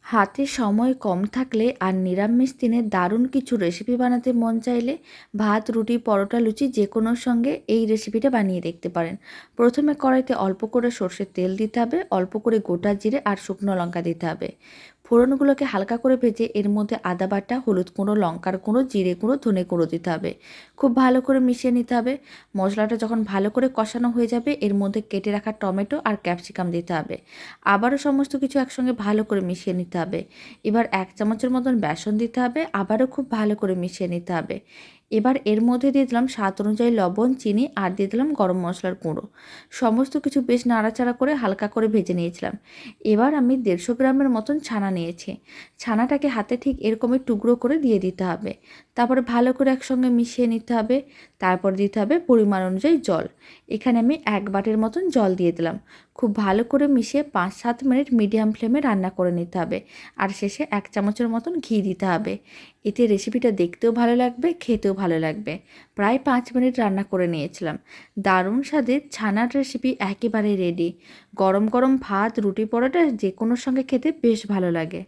হাতে সময় কম থাকলে আর নিরামিষ দিনে দারুণ কিছু রেসিপি বানাতে মন চাইলে ভাত, রুটি, পরোটা, লুচি যে কোনোর সঙ্গে এই রেসিপিটা বানিয়ে দেখতে পারেন। প্রথমে কড়াইতে অল্প করে সর্ষের তেল দিতে হবে, অল্প করে গোটা জিরে আর শুকনো লঙ্কা দিতে হবে। ফোড়নগুলোকে হালকা করে ভেজে এর মধ্যে আদা বাটা, হলুদ গুঁড়ো, লঙ্কার গুঁড়ো, জিরে গুঁড়ো, ধনে গুঁড়ো দিতে হবে। খুব ভালো করে মিশিয়ে নিতে হবে। মশলাটা যখন ভালো করে কষানো হয়ে যাবে এর মধ্যে কেটে রাখা টমেটো আর ক্যাপসিকাম দিতে হবে। আবারও সমস্ত কিছু একসঙ্গে ভালো করে মিশিয়ে নিতে হবে। এবার 1 চামচের মতন বেসন দিতে হবে, আবারও খুব ভালো করে মিশিয়ে নিতে হবে। এবার এর মধ্যে দিয়ে দিলাম স্বাদ অনুযায়ী লবণ, চিনি আর দিয়ে দিলাম গরম মশলার গুঁড়ো। সমস্ত কিছু বেশ নাড়াচাড়া করে হালকা করে ভেজে নিয়েছিলাম। এবার আমি 150 গ্রামের মতন ছানা নিয়েছি। ছানাটাকে হাতে ঠিক এরকমই টুকরো করে দিয়ে দিতে হবে। তারপরে ভালো করে একসঙ্গে মিশিয়ে নিতে হবে। তারপর দিতে হবে পরিমাণ অনুযায়ী জল। এখানে আমি 1 বাটির মতন জল দিয়ে দিলাম। খুব ভালো করে মিশিয়ে 5-7 মিনিট মিডিয়াম ফ্লেমে রান্না করে নিতে হবে। আর শেষে 1 চামচের মতন ঘি দিতে হবে। এতে রেসিপিটা দেখতেও ভালো লাগবে, খেতেও ভালো লাগবে। প্রায় 5 মিনিট রান্না করে নিয়েছিলাম। দারুণ স্বাদের ছানার রেসিপি একেবারে রেডি। গরম গরম ভাত, রুটি, পরোটা যে কোনোর সঙ্গে খেতে বেশ ভালো লাগে।